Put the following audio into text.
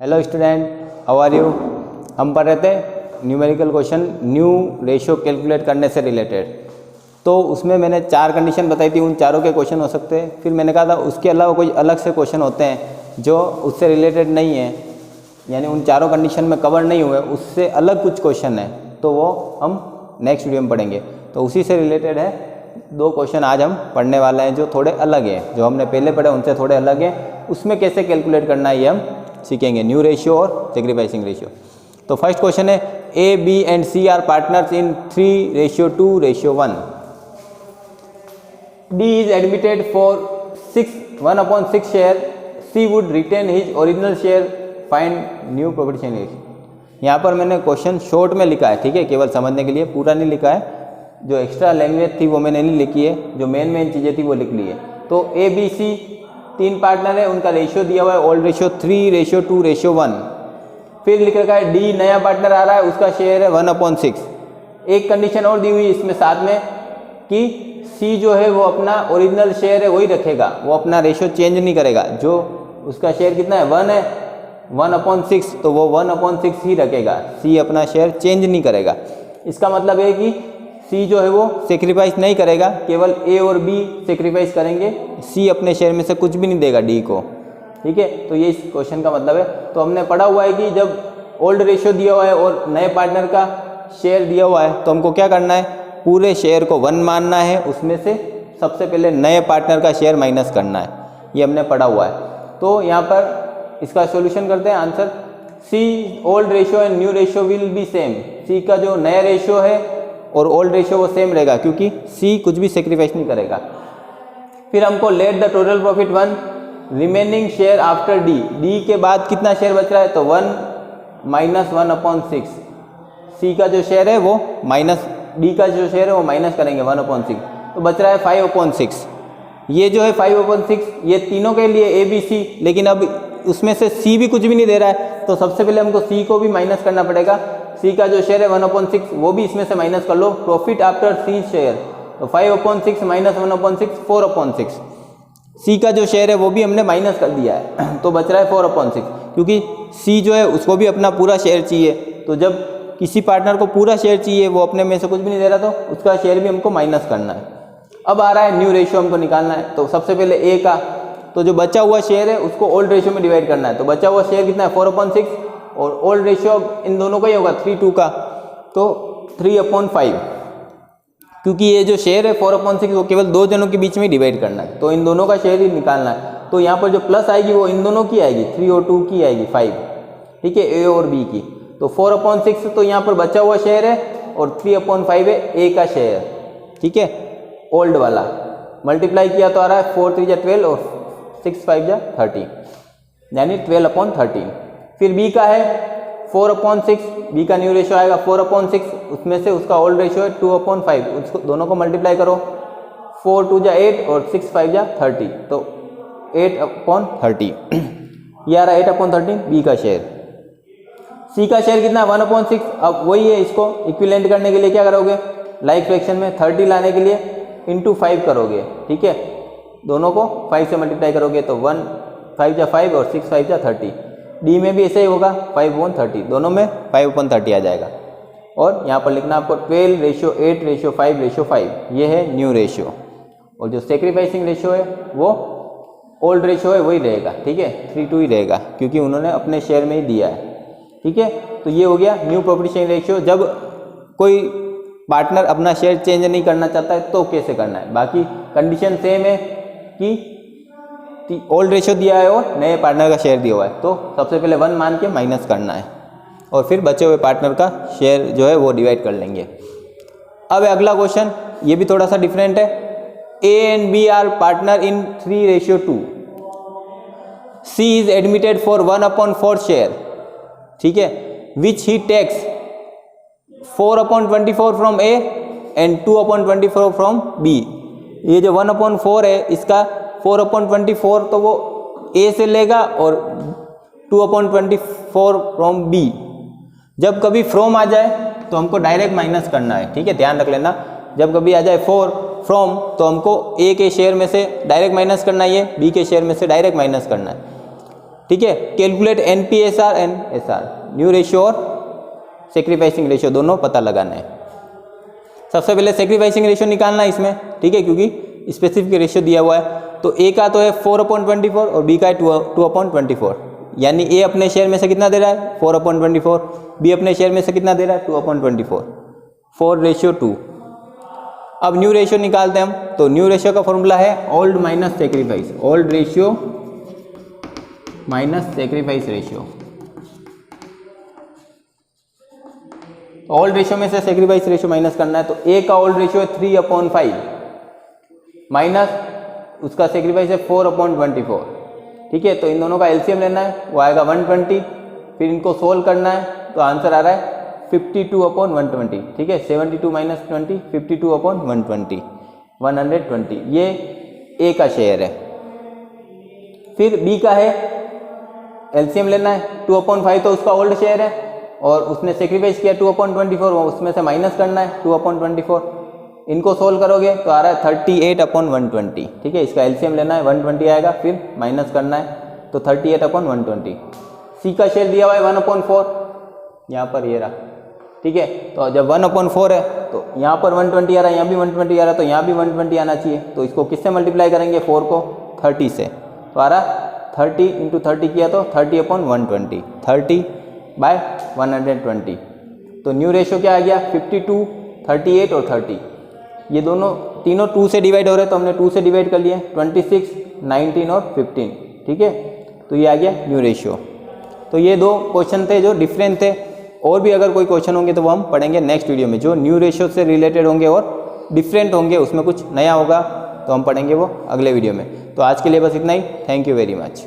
Hello student, how are you. हम पढ़ रहे थे numerical question new ratio calculate करने से रिलेटेड। तो उसमें मैंने 4 कंडीशन बताई थी, उन चारों के क्वेश्चन हो सकते हैं। फिर मैंने कहा था उसके अलावा कोई अलग से क्वेश्चन होते हैं जो उससे रिलेटेड नहीं है, यानी उन चारों कंडीशन में कवर नहीं हुए, उससे अलग कुछ क्वेश्चन है, तो वो हम नेक्स्ट वीडियो में पढ़ेंगे। तो उसी से रिलेटेड है 2 क्वेश्चन आज हम पढ़ने वाले हैं जो थोड़े अलग हैं, जो हमने पहले पढ़े उनसे थोड़े अलग हैं। उसमें कैसे कैलकुलेट करना है ये हम सीखेंगे, न्यू रेशियो और सेक्रीफाइसिंग रेशियो। तो फर्स्ट क्वेश्चन है, A B and C are partners in 3:2:1। D is admitted for 1/6 share, C would retain his original share, find new proportion ratio. यहाँ पर मैंने क्वेश्चन शॉर्ट में लिखा है, ठीक है, केवल समझने के लिए, पूरा नहीं लिखा है। जो एक्स्ट्रा लैंग्वेज थी वो मैंने नहीं लिखी है, जो मेन चीज़ें थी वो लिख ली है। तो ए बी सी 3 पार्टनर है, उनका रेशियो दिया हुआ है ओल्ड रेशियो 3:2:1। फिर लिख रखा है डी नया पार्टनर आ रहा है, उसका शेयर है 1/6। एक कंडीशन और दी हुई इसमें साथ में कि सी जो है वो अपना ओरिजिनल शेयर है वही रखेगा, वो अपना रेशियो चेंज नहीं करेगा। जो उसका शेयर कितना है 1 है, 1/6, तो वो 1/6 ही रखेगा, सी अपना शेयर चेंज नहीं करेगा। इसका मतलब है कि सी जो है वो सेक्रीफाइस नहीं करेगा, केवल ए और बी सेक्रीफाइस करेंगे, सी अपने शेयर में से कुछ भी नहीं देगा डी को, ठीक है। तो ये इस क्वेश्चन का मतलब है। तो हमने पढ़ा हुआ है कि जब ओल्ड रेशियो दिया हुआ है और नए पार्टनर का शेयर दिया हुआ है तो हमको क्या करना है, पूरे शेयर को 1 मानना है, उसमें से सबसे पहले नए पार्टनर का शेयर माइनस करना है, ये हमने पढ़ा हुआ है। तो यहाँ पर इसका सोल्यूशन करते हैं। Answer, C old ratio and new ratio will be same. C का जो नया रेशियो है और ओल्ड रेशियो वो सेम रहेगा, क्योंकि सी कुछ भी सेक्रीफाइस नहीं करेगा। फिर हमको let the total profit 1 remaining share after D, D के बाद कितना शेयर बच रहा है, तो 1 - 1/6। सी का जो शेयर है वो माइनस डी का जो शेयर है वो माइनस करेंगे 1/6, तो बच रहा है 5/6। ये जो है 5/6 ये तीनों के लिए ए बी सी, लेकिन अब उसमें से सी भी कुछ भी नहीं दे रहा है, तो सबसे पहले हमको सी को भी माइनस करना पड़ेगा। सी का जो शेयर है 1/6 वो भी इसमें से माइनस कर लो, प्रॉफिट आफ्टर सी शेयर, तो 5/6 - 1/6 4/6। सी का जो शेयर है वो भी हमने माइनस कर दिया है, तो बच रहा है 4/6, क्योंकि सी जो है उसको भी अपना पूरा शेयर चाहिए। तो जब किसी पार्टनर को पूरा शेयर चाहिए, वो अपने में से कुछ भी नहीं दे रहा, तो उसका शेयर भी हमको माइनस करना है। अब आ रहा है न्यू रेशियो हमको निकालना है। तो सबसे पहले ए का, तो जो बचा हुआ शेयर है उसको ओल्ड रेशियो में डिवाइड करना है। तो बचा हुआ शेयर कितना है 4/6, और ओल्ड रेशियो इन दोनों का ही होगा 3:2 का, तो 3/5, क्योंकि ये जो शेयर है 4/6 वो केवल 2 जनों के बीच में डिवाइड करना है, तो इन दोनों का शेयर ही निकालना है। तो यहाँ पर जो प्लस आएगी वो इन दोनों की आएगी, 3 और 2 की आएगी 5, ठीक है, ए और बी की। तो 4/6 तो यहाँ पर बचा हुआ शेयर है, और 3/5 है ए का शेयर, ठीक है, ओल्ड वाला। मल्टीप्लाई किया तो आ रहा है 4 × 3 = 12 और 6 × 5 = 30, यानी 12/13। फिर बी का है 4/6, बी का न्यू रेशियो आएगा 4/6, उसमें से उसका ओल्ड रेशियो है 2/5, उसको दोनों को मल्टीप्लाई करो, 4 × 2 = 8 और 6 × 5 = 30, तो 8/30 ये आ रहा है 8/13 बी का शेयर। सी का शेयर कितना 1/6। अब वही है, इसको इक्विवेलेंट करने के लिए क्या करोगे, लाइक फ्रैक्शन में 30 लाने के लिए × 5 करोगे, ठीक है, दोनों को 5 से मल्टीप्लाई करोगे, तो 1 × 5 = 5 और 6 × 5 = 30। डी में भी ऐसे ही होगा 5/30, दोनों में 5/30 आ जाएगा। और यहाँ पर लिखना आपको 12:8:5:5, ये है न्यू रेशियो। और जो सेक्रीफाइसिंग रेशियो है वो ओल्ड रेशियो है वही रहेगा, ठीक है, 3:2 ही रहेगा, क्योंकि उन्होंने अपने शेयर में ही दिया है, ठीक है। तो ये हो गया न्यू प्रोपोर्शन रेशियो। जब कोई पार्टनर अपना शेयर चेंज नहीं करना चाहता है तो कैसे करना है। बाकी कंडीशन सेम है कि ओल्ड रेशियो दिया है और नए पार्टनर का शेयर दिया हुआ है, तो सबसे पहले 1 मान के माइनस करना है, और फिर बचे हुए पार्टनर का शेयर जो है वो डिवाइड कर लेंगे। अब अगला क्वेश्चन, ये भी थोड़ा सा डिफरेंट है। A and B are partner in 3:2। C is admitted for 1/4 share, ठीक है, which he takes 4/24 from A and 2/24 from B. ये जो 1/4 है इसका 4/24 तो वो ए से लेगा और 2/24 फ्रॉम बी। जब कभी फ्रॉम आ जाए तो हमको डायरेक्ट माइनस करना है, ठीक है, ध्यान रख लेना। जब कभी आ जाए 4 फ्रॉम तो हमको ए के शेयर में से डायरेक्ट माइनस करना है, ये बी के शेयर में से डायरेक्ट माइनस करना है। ठीक है। Calculate NPSR and SR, new ratio और सेक्रीफाइसिंग रेशियो दोनों पता लगाना है। सबसे पहले सेक्रीफाइसिंग रेशियो निकालना है इसमें, ठीक है, क्योंकि स्पेसिफिक रेशियो दिया हुआ है। तो ए का तो है 4/24 और बी का है 2/24, यानी ए अपने शेयर में से कितना दे रहा है 4/24, बी अपने शेयर में से कितना दे रहा है 2/24, 4:2। अब न्यू रेशियो निकालते हैं हम। तो न्यू रेशियो का फॉर्मूला है old minus sacrifice, old ratio minus sacrifice ratio. Old ratio में से सेक्रीफाइस रेशियो माइनस करना है। तो ए का ओल्ड रेशियो है 3/5 माइनस उसका सेक्रीफाइस है 4/24, ठीक है। तो इन दोनों का एलसीएम लेना है, वो आएगा 120। फिर इनको सोल्व करना है, तो आंसर आ रहा है 52/120, ठीक है। 72 - 20, 52/120, 120। ये ए का शेयर है। फिर बी का है, एलसीएम लेना है, 2/5 तो उसका ओल्ड शेयर है और उसने सेक्रीफाइस किया 2/24, उसमें से माइनस करना है 2/24। इनको सोल्व करोगे तो आ रहा है 38/120, ठीक है। इसका एलसीएम लेना है, 120 आएगा, फिर माइनस करना है, तो 38/120। सी का शेयर दिया हुआ है 1/4, यहाँ पर ये रहा, ठीक है। तो जब 1/4 है तो यहाँ पर 120 आ रहा है, यहाँ भी 120 आ रहा है, तो यहाँ भी 120 आना चाहिए। तो इसको किससे मल्टीप्लाई करेंगे, 4 को 30 से, तो आ रहा 30 × 30 किया तो 30/120, 30/120। तो न्यू रेशियो क्या आ गया 52, 38 और 30। ये दोनों तीनों 2 से डिवाइड हो रहे हैं, तो हमने 2 से डिवाइड कर लिए, 26, 19 और 15, ठीक है। तो ये आ गया न्यू रेशियो। तो ये 2 क्वेश्चन थे जो डिफरेंट थे। और भी अगर कोई क्वेश्चन होंगे तो वो हम पढ़ेंगे नेक्स्ट वीडियो में, जो न्यू रेशियो से रिलेटेड होंगे और डिफरेंट होंगे, उसमें कुछ नया होगा तो हम पढ़ेंगे वो अगले वीडियो में। तो आज के लिए बस इतना ही। Thank you very much.